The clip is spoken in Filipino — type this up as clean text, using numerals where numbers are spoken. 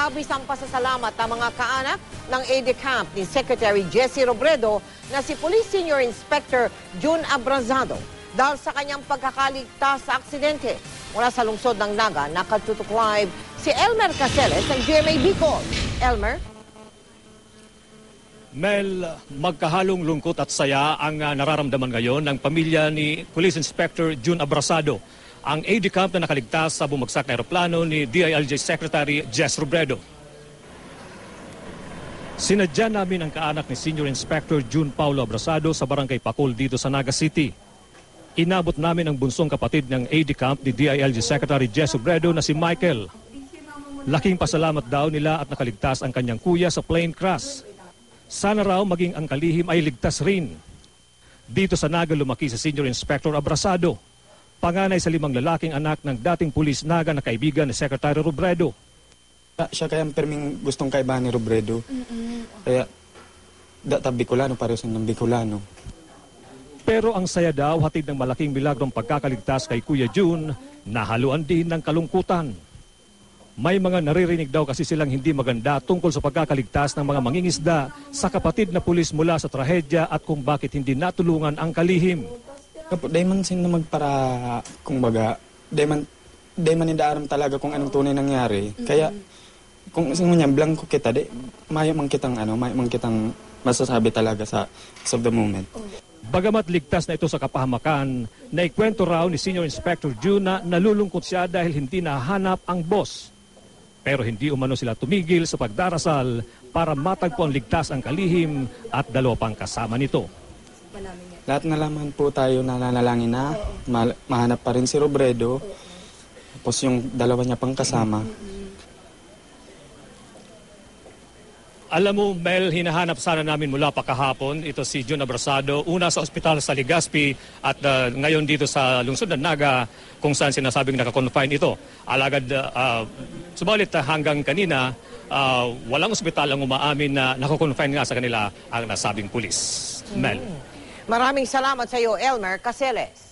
Labis ang pasasalamat ng mga kaanak ng aide-camp ni Secretary Jesse Robredo na si Police Senior Inspector June Abrazado dahil sa kanyang pagkakaligtas sa aksidente. Mula sa lungsod ng Naga, nakatutok live si Elmer Caceres ng GMA Bicol. Elmer? Mel, magkahalong lungkot at saya ang nararamdaman ngayon ng pamilya ni Police Inspector June Abrazado, ang aide-camp na nakaligtas sa bumagsak na eroplano ni DILG Secretary Jess Robredo. Sinadya namin ang kaanak ni Senior Inspector June Paulo Abrazado sa Barangay Pacol dito sa Naga City. Inabot namin ang bunsong kapatid ng aide-camp ni DILG Secretary Jess Robredo na si Michael. Laking pasalamat daw nila at nakaligtas ang kanyang kuya sa plane crash. Sana raw maging ang kalihim ay ligtas rin. Dito sa Naga lumaki si Senior Inspector Abrazado, panganay sa 5 lalaking anak ng dating pulis Naga na kaibigan ni Secretary Robredo. Siya kaya perming gustong kaibahan ni Robredo. Kaya Bicolano, pareho sa ng Bicolano. Pero ang saya daw hatid ng malaking milagrong pagkakaligtas kay Kuya June, nahaluan din ng kalungkutan. May mga naririnig daw kasi silang hindi maganda tungkol sa pagkakaligtas ng mga mangingisda sa kapatid na pulis mula sa trahedya at kung bakit hindi natulungan ang kalihim. Dahil man sin na magpara, kung baga, dahil man indaaram talaga kung anong tunay nangyari. Kaya, kung sino niya, blanco kita, mayo man kitang masasabi talaga sa of the moment. Bagamat ligtas na ito sa kapahamakan, naikwento raw ni Senior Inspector June na nalulungkot siya dahil hindi nahanap ang boss. Pero hindi umano sila tumigil sa pagdarasal para matagpo ang ligtas ang kalihim at 2 pang kasama nito. Lahat na lamang po tayo nananalangin na mahanap pa rin si Robredo, tapos yung 2 niya pang kasama. Alam mo, Mel, hinahanap sana namin mula pa kahapon. Ito si June Abrazado, una sa ospital sa Legazpi at ngayon dito sa lungsod ng Naga kung saan sinasabing nakakonfine ito. Alagad, subalit hanggang kanina, walang ospital ang umaamin na nakakonfine nga sa kanila ang nasabing pulis. Mel. Maraming salamat sa iyo, Elmer Caceres.